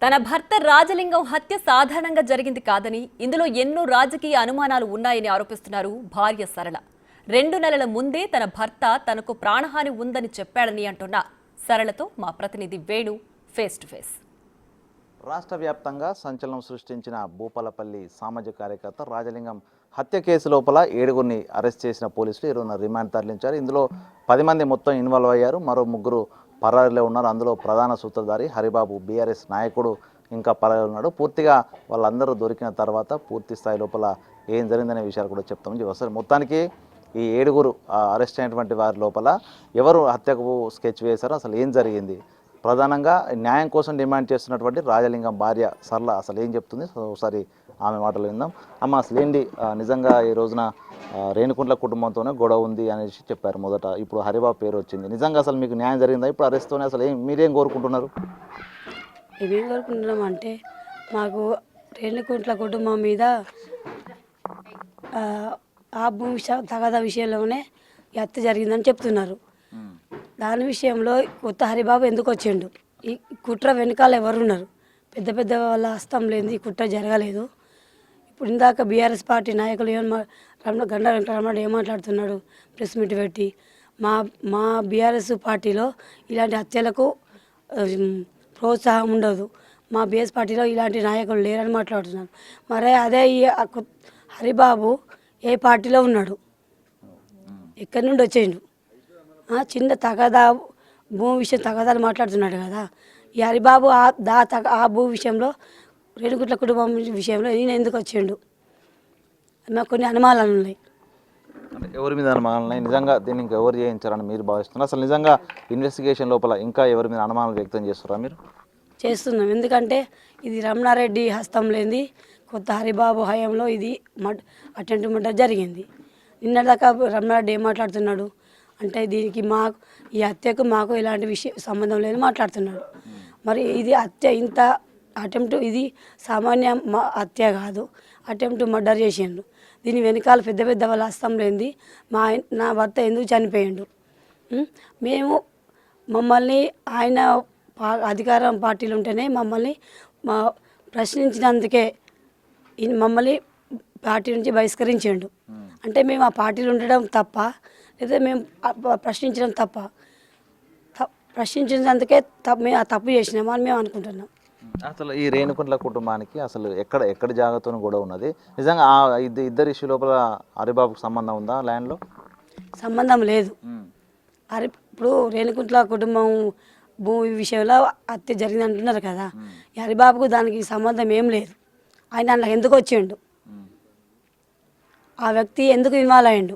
తన భర్త రాజలింగం హత్య సాధారణంగా జరిగింది కాదని, ఇందులో ఎన్నో రాజకీయ అనుమానాలు ఉన్నాయని ఆరోపిస్తున్నారు భార్య సరళ. 2 నెలల ముందే తన భర్త తనకు ప్రాణహాని ఉందని చెప్పాడని అంటున్న సరళతో మా ప్రతినిధి వేణు ఫేస్ టు ఫేస్. రాష్ట్ర వ్యాప్తంగా సంచలనం సృష్టించిన భూపాలపల్లి సామాజిక కార్యకర్త రాజలింగం హత్య కేసు లోపల 7గురిని అరెస్ట్ చేసిన పోలీసులు ఈరోజు రిమాండ్ తరలించారు. ఇందులో 10 మంది మొత్తం ఇన్వాల్వ్ అయ్యారు. మరో 3 పరారీలో ఉన్నారు. అందులో ప్రధాన సూత్రధారి హరిబాబు బీఆర్ఎస్ నాయకుడు ఇంకా పరారీలో ఉన్నాడు. పూర్తిగా వాళ్ళందరూ దొరికిన తర్వాత పూర్తి స్థాయి లోపల ఏం జరిగిందనే విషయాలు కూడా చెప్తామని చెప్పారు. మొత్తానికి ఈ 7గురు అరెస్ట్ అయినటువంటి వారి లోపల ఎవరు హత్యకు స్కెచ్ వేశారో, అసలు ఏం జరిగింది, ప్రధానంగా న్యాయం కోసం డిమాండ్ చేస్తున్నటువంటి రాజలింగం భార్య సరళ అసలు ఏం చెప్తుంది, ఒకసారి ఆమె మాటలు విందాం. అమ్మ, అసలు ఏంటి నిజంగా ఈ రోజున రేణుకుంట్ల కుటుంబంతోనే గొడవ ఉంది అనేసి చెప్పారు మొదట. ఇప్పుడు హరిబాబు పేరు వచ్చింది. నిజంగా అసలు మీకు న్యాయం జరిగిందా? ఇప్పుడు అరెస్ట్తోనే అసలు మీరేం కోరుకుంటున్నారు? మేమేం కోరుకుంటున్నాం అంటే, మాకు రేణుకుంట్ల కుటుంబం మీద ఆ భూమి తగాదా విషయంలోనే ఈ హత్య జరిగిందని చెప్తున్నారు. దాని విషయంలో కొత్త హరిబాబు ఎందుకు వచ్చిండు? ఈ కుట్ర వెనకాల ఎవరున్నారు? పెద్ద పెద్ద వాళ్ళ హస్తం లేని కుట్ర జరగలేదు. ఇప్పుడు ఇందాక బీఆర్ఎస్ పార్టీ నాయకులు గండా వెంకటరమణ ఏమాట్లాడుతున్నాడు ప్రెస్ మీట్ పెట్టి, మా బీఆర్ఎస్ పార్టీలో ఇలాంటి హత్యలకు ప్రోత్సాహం ఉండదు, మా బీఎస్ పార్టీలో ఇలాంటి నాయకులు లేరని మాట్లాడుతున్నారు. మరి అదే ఈ హరిబాబు ఏ పార్టీలో ఉన్నాడు? ఎక్కడి నుండి వచ్చేయండు? చిన్న తగాదా భూమి విషయం తగాదాలు మాట్లాడుతున్నాడు కదా. ఈ హరిబాబు ఆ భూ విషయంలో, రేణుగుట్ల కుటుంబం విషయంలో ఈయన ఎందుకు వచ్చిండు? నాకు కొన్ని అనుమానాలు ఉన్నాయి. ఎవరి మీద అనుమానాలు ఉన్నాయి? నిజంగా దీన్ని ఇంకా ఎవరు చేయించారని మీరు భావిస్తున్నారు? అసలు నిజంగా ఇన్వెస్టిగేషన్ లోపల ఇంకా ఎవరి మీద అనుమానాలు వ్యక్తం చేస్తున్నారా మీరు? చేస్తున్నాం. ఎందుకంటే ఇది రమణారెడ్డి హస్తం లేనిది, కొత్త హరిబాబు హయాంలో ఇది అటెంప్ట్ మర్డర్ జరిగింది. నిన్నదాకా రమణారెడ్డి ఏం మాట్లాడుతున్నాడు అంటే, దీనికి ఈ హత్యకు మాకు ఎలాంటి సంబంధం లేదని మాట్లాడుతున్నాడు. మరి ఇది హత్య, ఇంత అటెంప్ట్, ఇది సామాన్య హత్య కాదు, అటెంప్ట్ మర్డర్ చేసిండు. దీని వెనకాల పెద్ద పెద్ద వాళ్ళ హస్తం లేనిది నా భర్త ఎందుకు చనిపోయిండు? మమ్మల్ని ఆయన అధికారం పార్టీలు ఉంటేనే మమ్మల్ని ప్రశ్నించినందుకే మమ్మల్ని పార్టీ నుంచి బహిష్కరించిండు. అంటే మేము ఆ పార్టీలు ఉండడం తప్ప, లేదా మేము ప్రశ్నించడం తప్ప? ప్రశ్నించినందుకే మేము ఆ తప్పు చేసినామని మేము అనుకుంటున్నాం. అసలు ఈ రేణుకుంట్ల కుటుంబానికి అసలు ఎక్కడ జాగ్రత్తతో గొడవ ఉన్నది? నిజంగా ఇద్దరు ఇష్యూ లోపల హరిబాబుకు సంబంధం ఉందా? ల్యాండ్లో సంబంధం లేదు. ఇప్పుడు రేణుకుంట్ల కుటుంబం భూమి విషయంలో హత్య జరిగింది అంటున్నారు కదా. ఈ హరిబాబుకు దానికి సంబంధం ఏం లేదు. ఆయన అందులో ఎందుకు వచ్చిండు? ఆ వ్యక్తి ఎందుకు ఇన్వాల్వ్ అయ్యిండు?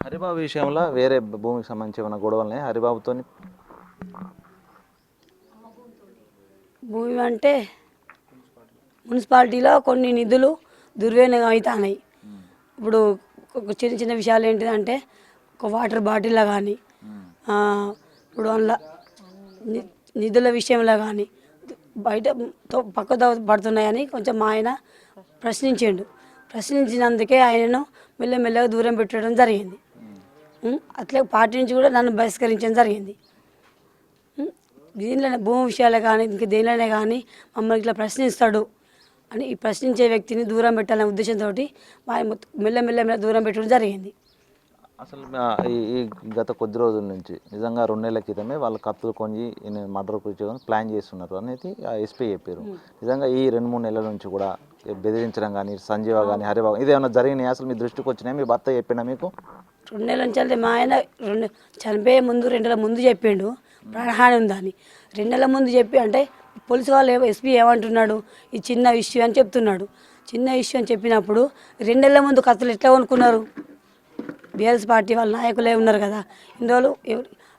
హరిబాబు విషయంలో వేరే భూమికి సంబంధించి ఉన్న గొడవలనే హరిబాబుతో భూమి అంటే మున్సిపాలిటీలో కొన్ని నిధులు దుర్వినియోగం అవుతున్నాయి. ఇప్పుడు చిన్న చిన్న విషయాలు ఏంటిదంటే, ఒక వాటర్ బాటిల్లో కానీ, ఇప్పుడు అందులో నిధుల విషయంలో కానీ బయట పక్కతో పడుతున్నాయని కొంచెం మా ఆయన ప్రశ్నించినందుకే ఆయనను మెల్లమెల్లగా దూరం పెట్టడం జరిగింది. అట్లే పార్టీ నుంచి కూడా నన్ను బహిష్కరించడం జరిగింది. దీనిలోనే భూమి విషయాలే కానీ ఇంక దేనిలోనే కానీ మమ్మల్ని ఇట్లా ప్రశ్నిస్తాడు అని ఈ ప్రశ్నించే వ్యక్తిని దూరం పెట్టాలనే ఉద్దేశంతో మెల్లమెల్ల దూరం పెట్టడం జరిగింది. అసలు ఈ గత కొద్ది రోజుల నుంచి నిజంగా 2 నెలల క్రితమే వాళ్ళు కత్తులు కొంచి మర్డర్ ప్లాన్ చేస్తున్నారు అనేది ఎస్పీ చెప్పారు. నిజంగా ఈ 2-3 నెలల నుంచి కూడా బెదిరించడం కానీ, సంజీవ కానీ, హరిబాబు ఇదేమన్నా జరిగినాయి? అసలు మీ దృష్టికి వచ్చినాయి? మీ భర్త చెప్పినా మీకు? 2 నెలల నుంచి అంటే మా ఆయన చనిపోయే ముందు 2 నెలల ముందు చెప్పిండు ప్రాణహాని ఉందని. 2 నెలల ముందు చెప్పి అంటే పోలీసు వాళ్ళు ఎస్పీ ఏమంటున్నాడు, ఈ చిన్న ఇష్యూ అని చెప్తున్నాడు. చిన్న ఇష్యూ అని చెప్పినప్పుడు 2 నెలల ముందు కత్తులు ఎట్లా కొనుక్కున్నారు? బీఆర్ఎస్ పార్టీ వాళ్ళ నాయకులే ఉన్నారు కదా. ఇన్ని రోజులు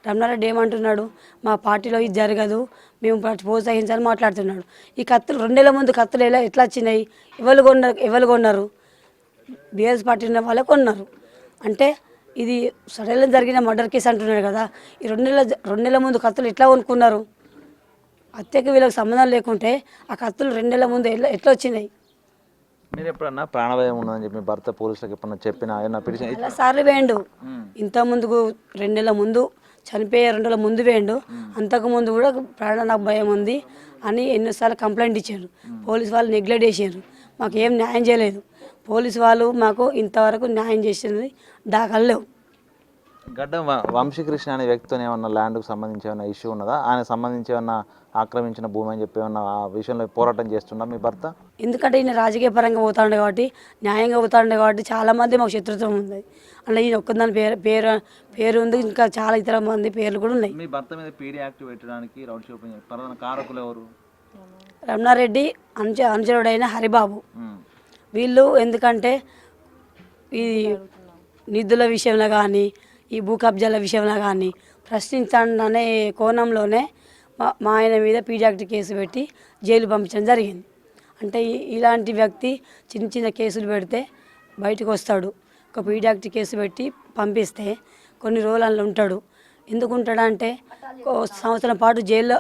రమణారెడ్డి ఏమంటున్నాడు, మా పార్టీలో ఇది జరగదు, మేము ప్రోత్సహించాలని మాట్లాడుతున్నాడు. ఈ కత్తులు 2 నెలల ముందు కత్తులు ఎట్లా వచ్చినాయి? ఎవరు కొన్నారు? బీఆర్ఎస్ పార్టీ ఉన్న వాళ్ళే కొన్నారు. అంటే ఇది సడన్గా జరిగిన మర్డర్ కేసు అంటున్నాడు కదా. ఈ 2 నెలల ముందు కత్తులు ఎట్లా కొనుక్కున్నారు? హత్యకి వీళ్ళకి సంబంధం లేకుంటే ఆ కత్తులు 2 నెలల ముందు ఎట్లా వచ్చినాయి? మీరు ఎప్పుడన్నా ప్రాణభయం ఉన్నదని చెప్పి భర్త పోలీసులకు ఎప్పుడన్నా చెప్పినా? చాలా సార్లు వేయండు. ఇంత ముందుకు 2 నెలల ముందు చనిపోయే 2 రోజుల ముందు వేయండు, అంతకుముందు కూడా నాకు భయం ఉంది అని ఎన్నోసార్లు కంప్లైంట్ ఇచ్చారు. పోలీసు వాళ్ళు నెగ్లెక్ట్ చేసారు, మాకు ఏం న్యాయం చేయలేదు. పోలీసు వాళ్ళు మాకు ఇంతవరకు న్యాయం చేసింది దాఖలు లేవు. గడ్డం వంశీకృష్ణ అనే వ్యక్తితో ఏమన్నా ల్యాండ్కు సంబంధించి ఏమైనా ఇష్యూ ఉన్నదా? ఆయన సంబంధించి ఏమన్నా ఆక్రమించిన భూమి అని చెప్పి ఏమన్నా ఆ విషయంలో పోరాటం చేస్తున్నా మీ భర్త? ఎందుకంటే ఈయన రాజకీయ పరంగా పోతాడు కాబట్టి, న్యాయంగా పోతాడు కాబట్టి చాలామంది మాకు శత్రుత్వం ఉంది. అలా ఈయన ఒక్కదాని పేరు ఉంది, ఇంకా చాలా ఇతర మంది పేర్లు కూడా ఉన్నాయి. మీ భర్త మీద పీడీ యాక్ట్ పెట్టడానికి రౌడ్ షో ప్రధాన కారకులు ఎవరు? రమణారెడ్డి అనుచరుడైన హరిబాబు. వీళ్ళు ఎందుకంటే ఈ నిధుల విషయంలో కానీ, ఈ భూ కబ్జాల విషయంలో కానీ ప్రశ్నించాలనే కోణంలోనే మా ఆయన మీద పీడియాక్ట్ కేసు పెట్టి జైలు పంపించడం జరిగింది. అంటే ఇలాంటి వ్యక్తి చిన్న చిన్న కేసులు పెడితే బయటకు వస్తాడు. ఒక పీడియాక్ట్ కేసు పెట్టి పంపిస్తే కొన్ని రోజులు అందులో ఉంటాడు. ఎందుకు ఉంటాడంటే సంవత్సరం పాటు జైల్లో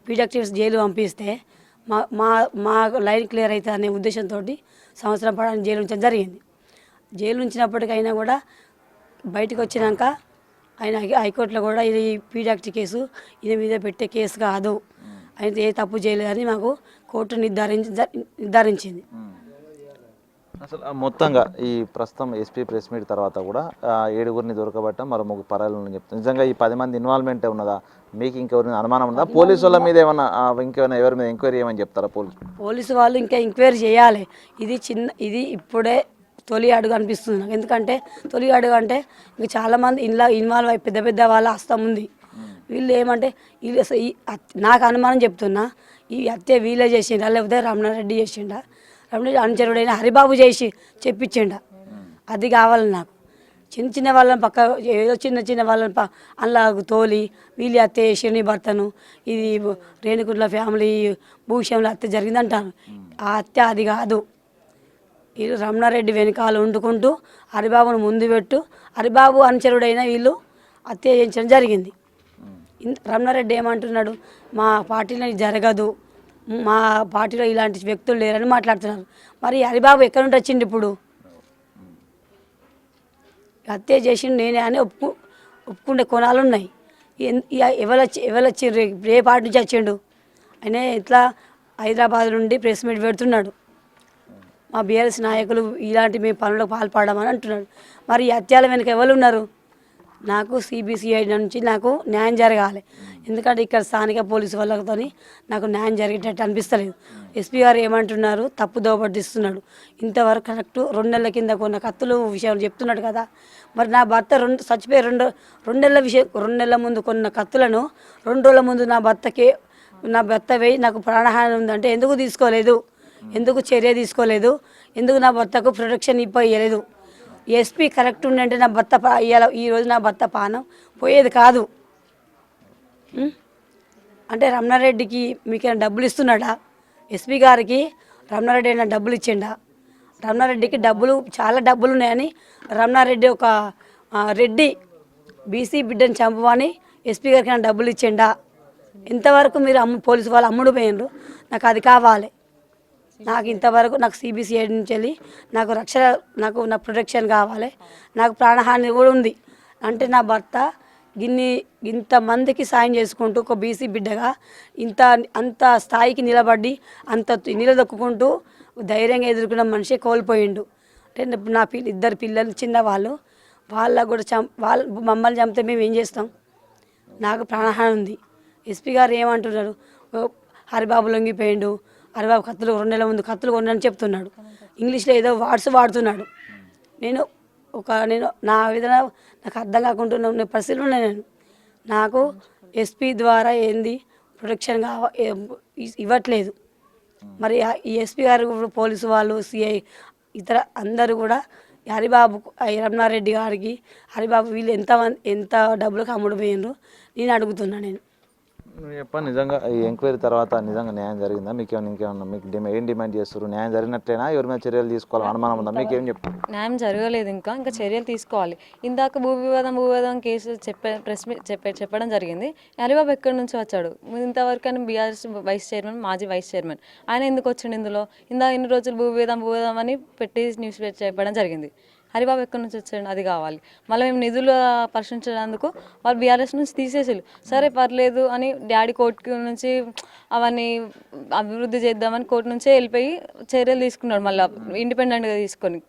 పీడియాక్ట్ కేసు జైలు పంపిస్తే మా లైన్ క్లియర్ అవుతుంది అనే ఉద్దేశంతో సంవత్సరం పాటు ఆయన జైలు ఉంచడం జరిగింది. జైలు ఉంచినప్పటికైనా కూడా బయటకు వచ్చినాక ఆయన హైకోర్టులో కూడా ఇది పీడియాక్ట్ కేసు ఈయన మీద పెట్టే కేసు కాదు, ఆయన ఏ తప్పు చేయలేదని మాకు కోర్టు నిర్ధారించింది. అసలు మొత్తంగా ఈ ప్రస్తుతం ఎస్పీ ప్రెస్ మీట్ తర్వాత కూడా 7గురిని దొరకబట్టం, మరో 3 పరాలను చెప్తాను. నిజంగా ఈ 10 మంది ఇన్వాల్వ్మెంట్ ఉన్నదా? మీకు ఇంకెవరిని అనుమానం ఉందా? పోలీసు వాళ్ళ మీద ఏమన్నా ఇంకేమైనా ఎవరి మీద ఎంక్వైరీ ఏమని చెప్తారా? పోలీసు వాళ్ళు ఇంకా ఎంక్వైరీ చేయాలి. ఇది ఇప్పుడే తొలి అడుగు అనిపిస్తుంది నాకు. ఎందుకంటే తొలి అడుగు అంటే ఇంకా చాలామంది ఇంట్లో ఇన్వాల్వ్ అయ్యి పెద్ద పెద్ద వాళ్ళ హస్తం ఉంది. వీళ్ళు ఏమంటే వీళ్ళు నాకు అనుమానం చెప్తున్నా, ఈ హత్య వీళ్ళే చేసిండా లేకపోతే రమణారెడ్డి చేసిండా, రమణారెడ్డి అనుచరుడైన హరిబాబు చేసి చెప్పించిండా, అది కావాలి నాకు. చిన్న చిన్న వాళ్ళని పక్క ఏదో చిన్న వాళ్ళని అందులో తోలి వీళ్ళు హత్య చేసి నీ భర్తను, ఇది రేణుకుంట్ల ఫ్యామిలీ భూషంలో హత్య జరిగింది అంటాను. ఆ హత్య అది కాదు. వీళ్ళు రమణారెడ్డి వెనకాల వండుకుంటూ హరిబాబును ముందు పెట్టు హరిబాబు అనుచరుడైన వీళ్ళు హత్య చేయించడం జరిగింది. రమణారెడ్డి ఏమంటున్నాడు, మా పార్టీలో జరగదు, మా పార్టీలో ఇలాంటి వ్యక్తులు లేరని మాట్లాడుతున్నారు. మరి హరిబాబు ఎక్కడి నుండి వచ్చిండు? ఇప్పుడు హత్య చేసిండు నేనే అని ఒప్పుకుంటే కొనాలు ఉన్నాయి. ఎవరొచ్చి ఏ పార్టీ నుంచి వచ్చిండు? ఆయన ఇట్లా హైదరాబాద్ నుండి ప్రెస్ మీట్ పెడుతున్నాడు, మా బీఆర్ఎస్ నాయకులు ఇలాంటి మేము పనులకు పాల్పడమని అంటున్నాడు. మరి ఈ హత్యల వెనుక ఎవరు ఉన్నారు? నాకు సిబిసిఐ నుంచి నాకు న్యాయం జరగాలి. ఎందుకంటే ఇక్కడ స్థానిక పోలీసు వాళ్ళతో నాకు న్యాయం జరిగేటట్టు అనిపిస్తలేదు. ఎస్పీ గారు ఏమంటున్నారు, తప్పు దోబట్టిస్తున్నాడు. ఇంతవరకు కరెక్ట్ 2 నెలల కింద కొన్న కత్తులు విషయాలు చెప్తున్నాడు కదా. మరి నా భర్త చచ్చిపోయి 2 నెలల ముందు కొన్న కత్తులను 2 రోజుల ముందు నా భర్త వేయి నాకు ప్రాణహాని ఉందంటే ఎందుకు తీసుకోలేదు? ఎందుకు చర్య తీసుకోలేదు? ఎందుకు నా భర్తకు ప్రొటెక్షన్ ఇవ్వలేదు? ఎస్పీ కరెక్ట్ ఉండంటే నా భర్త ఈరోజు నా భర్త పానం పోయేది కాదు. అంటే రమణారెడ్డికి మీకేమైనా డబ్బులు ఇస్తున్నాడా? ఎస్పీ గారికి రమణారెడ్డి అయినా డబ్బులు ఇచ్చిండా? రమణారెడ్డికి చాలా డబ్బులు ఉన్నాయని రమణారెడ్డి ఒక రెడ్డి బీసీ బిడ్డని చంపమని ఎస్పీ గారికి అయినా డబ్బులు ఇచ్చిండా? ఇంతవరకు మీరు పోలీసు వాళ్ళు అమ్ముడు పోయినరు. నాకు అది కావాలి. నాకు ఇంతవరకు నాకు సిబిసిఐ నుంచి వెళ్ళి నాకు నా ప్రొటెక్షన్ కావాలి. నాకు ప్రాణహాని కూడా ఉంది. అంటే నా భర్త ఇంతమందికి సాయం చేసుకుంటూ ఒక బీసీ బిడ్డగా అంత స్థాయికి నిలబడి అంత నిలదొక్కుంటూ ధైర్యంగా ఎదుర్కొన్న మనిషి కోల్పోయిండు. అంటే నా 2 పిల్లలు చిన్నవాళ్ళు, వాళ్ళకు కూడా మమ్మల్ని చంపితే మేము ఏం చేస్తాం? నాకు ప్రాణహాని ఉంది. ఎస్పీ గారు ఏమంటున్నారు, హరిబాబు లొంగిపోయిండు, హరిబాబు 2 నెలల ముందు కత్తులు కొన్నాను చెప్తున్నాడు. ఇంగ్లీష్లో ఏదో వర్డ్స్ వాడుతున్నాడు. నేను నా విధంగా నాకు అర్థం కాకుండా పరిస్థితులు నేను నాకు ఎస్పీ ద్వారా ఏంది ప్రొటెక్షన్ ఇవ్వట్లేదు. మరి ఈ ఎస్పీ గారు పోలీసు వాళ్ళు సిఐ ఇతర అందరూ కూడా హరిబాబు రమణారెడ్డి గారికి హరిబాబు వీళ్ళు ఎంత డబ్బులకు అమ్ముడు పోయినరు నేను అడుగుతున్నా. చెప్పండి, నిజంగా ఈ ఎంక్వైరీ తర్వాత నిజంగా న్యాయం జరిగిందా? ఇంకేమన్నా మీకు ఏం డిమాండ్ చేస్తారు? న్యాయం జరిగినట్లేనా? ఎవరి మీద చర్యలు తీసుకోవాలి అనుమానం ఉందా? మీకు ఏం చెప్తారు? న్యాయం జరగలేదు, ఇంకా చర్యలు తీసుకోవాలి. ఇందాక భూ వివాదం కేసు చెప్పడం జరిగింది. హరిబాబు ఎక్కడి నుంచి వచ్చాడు? ఇంతవరకు ఆయన బీఆర్ఎస్ మాజీ వైస్ చైర్మన్, ఆయన ఎందుకు వచ్చిండు ఇందులో? ఇన్ని రోజులు భూ వివాదం అని పెట్టి న్యూస్ చెప్పడం జరిగింది. హరిబాబు ఎక్కడి నుంచి వచ్చాడు అది కావాలి. మళ్ళీ మేము నిధులు పరిశీలించినందుకు వాళ్ళు బీఆర్ఎస్ నుంచి తీసేసారు. సరే పర్లేదు అని డాడీ కోర్టు నుంచి అవన్నీ అభివృద్ధి చేద్దామని కోర్టు నుంచే వెళ్ళిపోయి చర్యలు తీసుకున్నాడు. మళ్ళీ ఇండిపెండెంట్గా తీసుకొని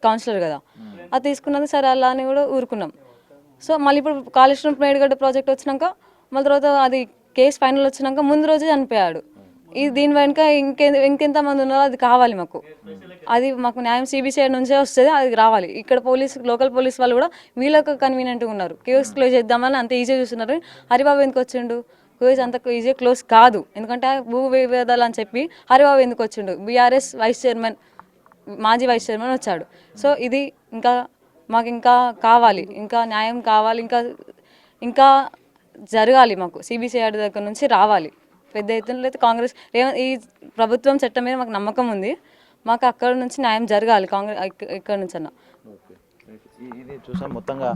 కౌన్సిలర్ కదా, అది తీసుకున్నది సరే అలా అని కూడా ఊరుకున్నాం. సో మళ్ళీ ఇప్పుడు కాళేశ్వరం మేడిగడ్డ ప్రాజెక్ట్ వచ్చినాక మళ్ళీ తర్వాత అది కేసు ఫైనల్ వచ్చినాక ముందు రోజే చనిపోయాడు. దీని వెనుక ఇంకెంతమంది ఉన్నారో అది కావాలి మాకు. అది మాకు న్యాయం సిబిసిఐ నుంచే వస్తుంది, అది రావాలి. ఇక్కడ లోకల్ పోలీస్ వాళ్ళు కూడా వీళ్ళకి కన్వీనియంట్గా ఉన్నారు. కేసు క్లోజ్ చేద్దామని అంత ఈజీగా చూస్తున్నారు. హరిబాబు ఎందుకు వచ్చిండు? కేసు అంత ఈజీగా క్లోజ్ కాదు, ఎందుకంటే భూ వివాదాలు అని చెప్పి హరిబాబు ఎందుకు వచ్చిండు? బీఆర్ఎస్ మాజీ వైస్ చైర్మన్ వచ్చాడు. సో ఇది మాకు ఇంకా కావాలి, ఇంకా న్యాయం కావాలి, ఇంకా జరగాలి. మాకు సిబిసిఐ దగ్గర నుంచి రావాలి పెద్ద ఎత్తున. అయితే కాంగ్రెస్ ఈ ప్రభుత్వం చట్టం మీద మాకు నమ్మకం ఉంది. మాకు అక్కడ నుంచి న్యాయం జరగాలి, ఇక్కడ నుంచి అన్న. ఇది చూసాం మొత్తంగా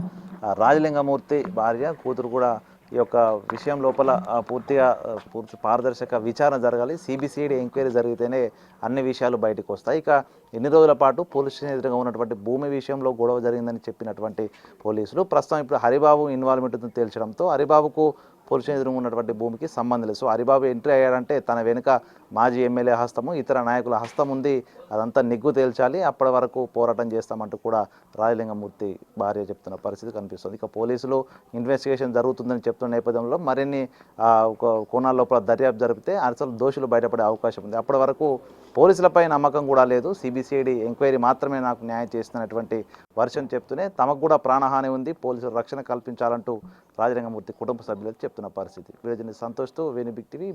రాజలింగమూర్తి భార్య కూతురు కూడా ఈ యొక్క విషయం లోపల పూర్తి పారదర్శక విచారణ జరగాలి. సిబిసిఐడి ఎంక్వైరీ జరిగితేనే అన్ని విషయాలు బయటకు వస్తాయి. ఇక ఎన్ని రోజుల పాటు పోలీస్ స్టేషన్ ఎదురుగా ఉన్నటువంటి భూమి విషయంలో గొడవ జరిగిందని చెప్పినటువంటి పోలీసులు ప్రస్తుతం ఇప్పుడు హరిబాబు ఇన్వాల్వ్మెంట్ తేల్చడంతో హరిబాబుకు పోలీస్ స్టేషన్ ఎదురుగా ఉన్నటువంటి భూమికి సంబంధం లేదు. సో హరిబాబు ఎంట్రీ అయ్యాడంటే తన వెనుక మాజీ ఎమ్మెల్యే హస్తము, ఇతర నాయకుల హస్తం ఉంది, అదంతా నిగ్గు తేల్చాలి, అప్పటి వరకు పోరాటం చేస్తామంటూ కూడా రాజలింగమూర్తి భార్య చెప్తున్న పరిస్థితి కనిపిస్తుంది. ఇక పోలీసులు ఇన్వెస్టిగేషన్ జరుగుతుందని చెప్తున్న నేపథ్యంలో మరిన్ని కోణాల లోపల దర్యాప్తు జరిపితే అసలు దోషులు బయటపడే అవకాశం ఉంది. అప్పటి వరకు పోలీసులపై నమ్మకం కూడా లేదు. సిబిసిఐడి ఎంక్వైరీ మాత్రమే నాకు న్యాయం చేస్తున్నటువంటి వర్షన్ చెప్తూనే తమకు కూడా ప్రాణహాని ఉంది, పోలీసులు రక్షణ కల్పించాలంటూ రాజలింగమూర్తి కుటుంబ సభ్యులకు చెప్తున్న పరిస్థితి. వీడియో సంతోష్తో వేణు బిగ్ టీవీ.